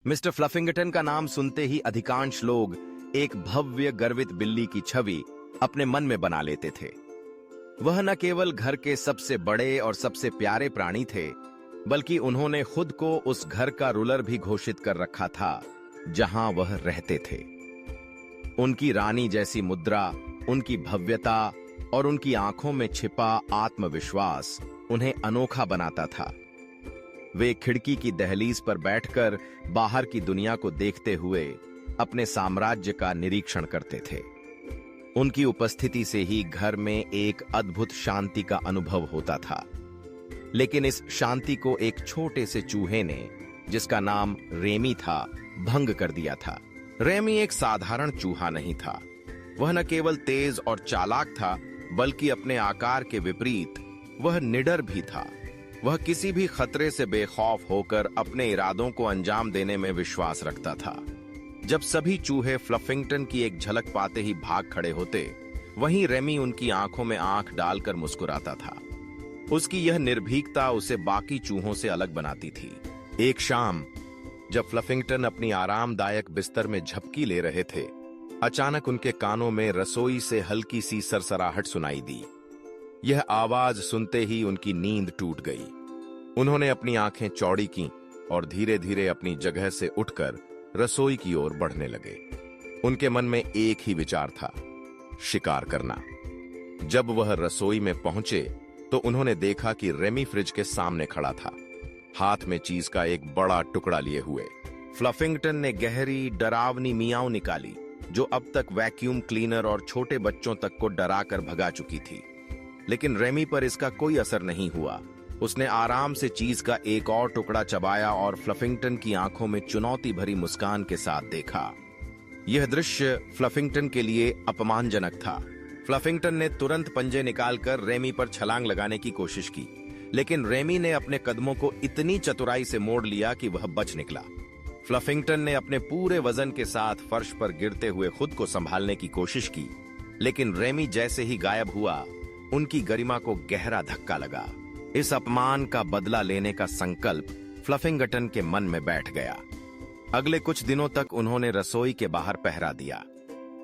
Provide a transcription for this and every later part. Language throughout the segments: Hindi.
मिस्टर फ्लफिंगटन का नाम सुनते ही अधिकांश लोग एक भव्य गर्वित बिल्ली की छवि अपने मन में बना लेते थे। वह न केवल घर के सबसे बड़े और सबसे प्यारे प्राणी थे, बल्कि उन्होंने खुद को उस घर का रूलर भी घोषित कर रखा था जहां वह रहते थे। उनकी रानी जैसी मुद्रा, उनकी भव्यता और उनकी आंखों में छिपा आत्मविश्वास उन्हें अनोखा बनाता था। वे खिड़की की दहलीज पर बैठकर बाहर की दुनिया को देखते हुए अपने साम्राज्य का निरीक्षण करते थे। उनकी उपस्थिति से ही घर में एक अद्भुत शांति का अनुभव होता था। लेकिन इस शांति को एक छोटे से चूहे ने, जिसका नाम रेमी था, भंग कर दिया था। रेमी एक साधारण चूहा नहीं था। वह न केवल तेज और चालाक था, बल्कि अपने आकार के विपरीत वह निडर भी था। वह किसी भी खतरे से बेखौफ होकर अपने इरादों को अंजाम देने में विश्वास रखता था। जब सभी चूहे फ्लफिंगटन की एक झलक पाते ही भाग खड़े होते, वहीं रेमी उनकी आंखों में आंख डालकर मुस्कुराता था। उसकी यह निर्भीकता उसे बाकी चूहों से अलग बनाती थी। एक शाम जब फ्लफिंगटन अपनी आरामदायक बिस्तर में झपकी ले रहे थे, अचानक उनके कानों में रसोई से हल्की सी सरसराहट सुनाई दी। यह आवाज सुनते ही उनकी नींद टूट गई। उन्होंने अपनी आंखें चौड़ी कीं और धीरे धीरे अपनी जगह से उठकर रसोई की ओर बढ़ने लगे। उनके मन में एक ही विचार था, शिकार करना। जब वह रसोई में पहुंचे तो उन्होंने देखा कि रेमी फ्रिज के सामने खड़ा था, हाथ में चीज का एक बड़ा टुकड़ा लिए हुए। फ्लफिंगटन ने गहरी डरावनी मियाऊ निकाली, जो अब तक वैक्यूम क्लीनर और छोटे बच्चों तक को डराकर भगा चुकी थी। लेकिन रेमी पर इसका कोई असर नहीं हुआ। उसने आराम से चीज का एक और टुकड़ा चबाया और फ्लफिंगटन की आंखों में चुनौती भरी मुस्कान के साथ देखा। यह दृश्य फ्लफिंगटन के लिए अपमानजनक था। फ्लफिंगटन ने तुरंत पंजे निकालकर रेमी पर छलांग लगाने की कोशिश की, लेकिन रेमी ने अपने कदमों को इतनी चतुराई से मोड़ लिया कि वह बच निकला। फ्लफिंगटन ने अपने पूरे वजन के साथ फर्श पर गिरते हुए खुद को संभालने की कोशिश की, लेकिन रेमी जैसे ही गायब हुआ, उनकी गरिमा को गहरा धक्का लगा। इस अपमान का बदला लेने का संकल्प फ्लफिंगटन के मन में बैठ गया। अगले कुछ दिनों तक उन्होंने रसोई के बाहर पहरा दिया।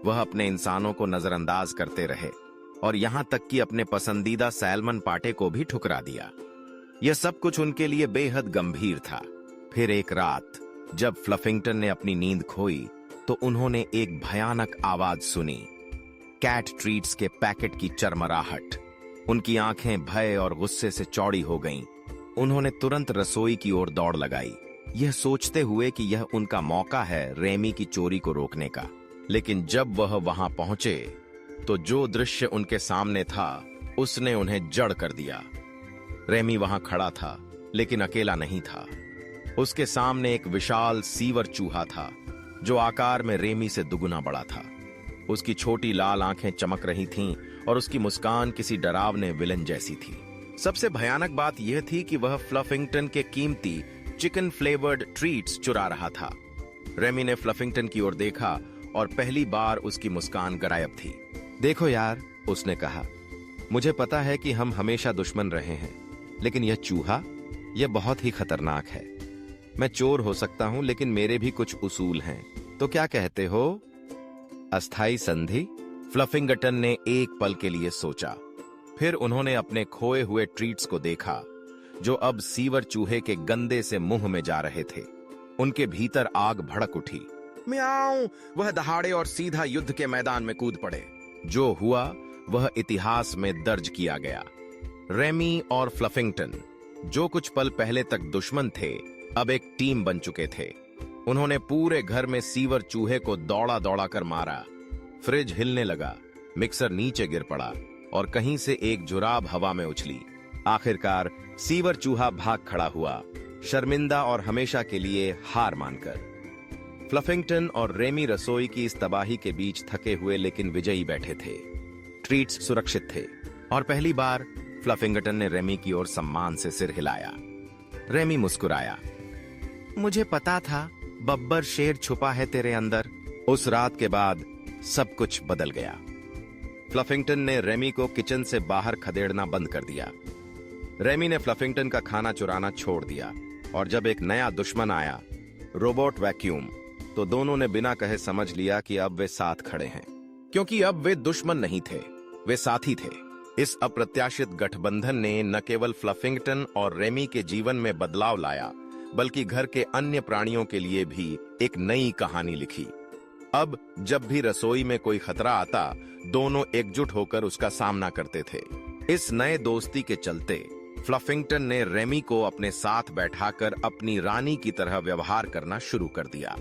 वह अपने इंसानों को नजरअंदाज करते रहे और यहां तक कि अपने पसंदीदा सैल्मन पाटे को भी ठुकरा दिया। यह सब कुछ उनके लिए बेहद गंभीर था। फिर एक रात जब फ्लफिंगटन ने अपनी नींद खोई तो उन्होंने एक भयानक आवाज सुनी, कैट ट्रीट्स के पैकेट की चरमराहट। उनकी आंखें भय और गुस्से से चौड़ी हो गईं। उन्होंने तुरंत रसोई की ओर दौड़ लगाई, यह सोचते हुए कि यह उनका मौका है रेमी की चोरी को रोकने का। लेकिन जब वह वहां पहुंचे तो जो दृश्य उनके सामने था, उसने उन्हें जड़ कर दिया। रेमी वहां खड़ा था, लेकिन अकेला नहीं था। उसके सामने एक विशाल सीवर चूहा था, जो आकार में रेमी से दुगुना बड़ा था। उसकी छोटी लाल आंखें चमक रही थीं और उसकी मुस्कान किसी डरावने विलन जैसी थी। सबसे भयानक बात यह थी कि वह फ्लफिंगटन के कीमती चिकन फ्लेवर्ड ट्रीट्स चुरा रहा था। रेमी ने फ्लफिंगटन की ओर देखा और पहली बार उसकी मुस्कान गायब थी। देखो यार, उसने कहा, मुझे पता है कि हम हमेशा दुश्मन रहे हैं, लेकिन यह चूहा, यह बहुत ही खतरनाक है। मैं चोर हो सकता हूं, लेकिन मेरे भी कुछ उसूल हैं। तो क्या कहते हो? अस्थाई संधि? फ्लफिंगटन ने एक पल के लिए सोचा। फिर उन्होंने अपने खोए हुए ट्रीट्स को देखा, जो अब सीवर चूहे के गंदे से मुंह में जा रहे थे। उनके भीतर आग भड़क उठी। म्याऊं! वह दहाड़े और सीधा युद्ध के मैदान में कूद पड़े। जो हुआ वह इतिहास में दर्ज किया गया। रेमी और फ्लफिंगटन, जो कुछ पल पहले तक दुश्मन थे, अब एक टीम बन चुके थे। उन्होंने पूरे घर में सीवर चूहे को दौड़ा दौड़ा कर मारा। फ्रिज हिलने लगा, मिक्सर नीचे गिर पड़ा और कहीं से एक जुराब हवा में उछली। आखिरकार सीवर चूहा भाग खड़ा हुआ, शर्मिंदा और हमेशा के लिए हार मानकर। फ्लफिंगटन और रेमी रसोई की इस तबाही के बीच थके हुए लेकिन विजयी बैठे थे। ट्रीट्स सुरक्षित थे और पहली बार फ्लफिंगटन ने रेमी की ओर सम्मान से सिर हिलाया। रेमी मुस्कुराया। मुझे पता था बब्बर शेर छुपा है तेरे अंदर। उस रात के बाद सब कुछ बदल गया। फ्लफिंगटन ने रेमी को किचन से बाहर खदेड़ना बंद कर दिया। रेमी ने फ्लफिंगटन का खाना चुराना छोड़ दिया और जब एक नया दुश्मन आया, रोबोट वैक्यूम, तो दोनों ने बिना कहे समझ लिया कि अब वे साथ खड़े हैं, क्योंकि अब वे दुश्मन नहीं थे, वे साथी थे। इस अप्रत्याशित गठबंधन ने न केवल फ्लफिंगटन और रेमी के जीवन में बदलाव लाया, बल्कि घर के अन्य प्राणियों के लिए भी एक नई कहानी लिखी। अब जब भी रसोई में कोई खतरा आता, दोनों एकजुट होकर उसका सामना करते थे। इस नए दोस्ती के चलते फ्लफिंगटन ने रेमी को अपने साथ बैठाकर अपनी रानी की तरह व्यवहार करना शुरू कर दिया।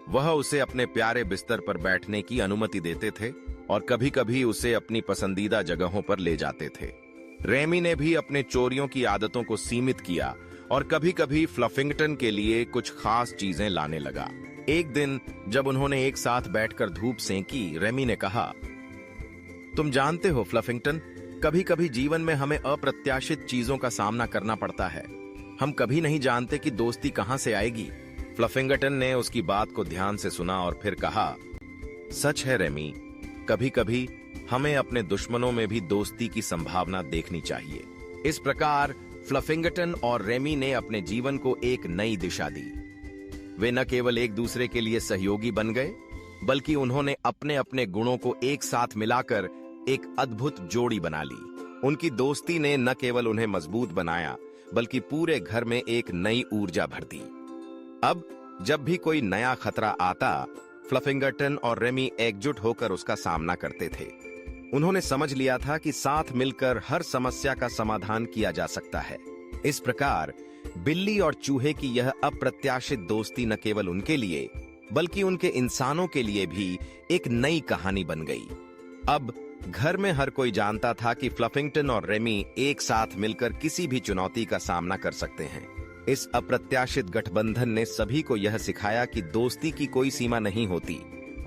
वह उसे अपने प्यारे बिस्तर पर बैठने की अनुमति देते थे और कभी-कभी उसे अपनी पसंदीदा जगहों पर ले जाते थे। रेमी ने भी अपने चोरियों की आदतों को सीमित किया और कभी-कभी फ्लफिंगटन के लिए कुछ खास चीजें लाने लगा। एक दिन जब उन्होंने एक साथ बैठकर धूप सेंकी, रेमी ने कहा, तुम जानते हो फ्लफिंगटन, कभी-कभी जीवन में हमें अप्रत्याशित चीजों का सामना करना पड़ता है। हम कभी नहीं जानते कि दोस्ती कहां से आएगी। फ्लफिंगटन ने उसकी बात को ध्यान से सुना और फिर कहा, सच है रेमी, कभी-कभी हमें अपने दुश्मनों में भी दोस्ती की संभावना देखनी चाहिए। इस प्रकार फ्लफिंगटन और रेमी ने अपने जीवन को एक नई दिशा दी। वे न केवल एक दूसरे के लिए सहयोगी बन गए, बल्कि उन्होंने अपने अपने गुणों को एक साथ मिलाकर एक अद्भुत जोड़ी बना ली। उनकी दोस्ती ने न केवल उन्हें मजबूत बनाया, बल्कि पूरे घर में एक नई ऊर्जा भर दी। अब जब भी कोई नया खतरा आता, फ्लफिंगटन और रेमी एकजुट होकर उसका सामना करते थे। उन्होंने समझ लिया था कि साथ मिलकर हर समस्या का समाधान किया जा सकता है। इस प्रकार बिल्ली और चूहे की यह अप्रत्याशित दोस्ती न केवल उनके लिए, बल्कि उनके इंसानों के लिए भी एक नई कहानी बन गई। अब घर में हर कोई जानता था कि फ्लफिंगटन और रेमी एक साथ मिलकर किसी भी चुनौती का सामना कर सकते हैं। इस अप्रत्याशित गठबंधन ने सभी को यह सिखाया कि दोस्ती की कोई सीमा नहीं होती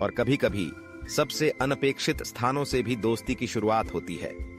और कभी-कभी सबसे अनपेक्षित स्थानों से भी दोस्ती की शुरुआत होती है।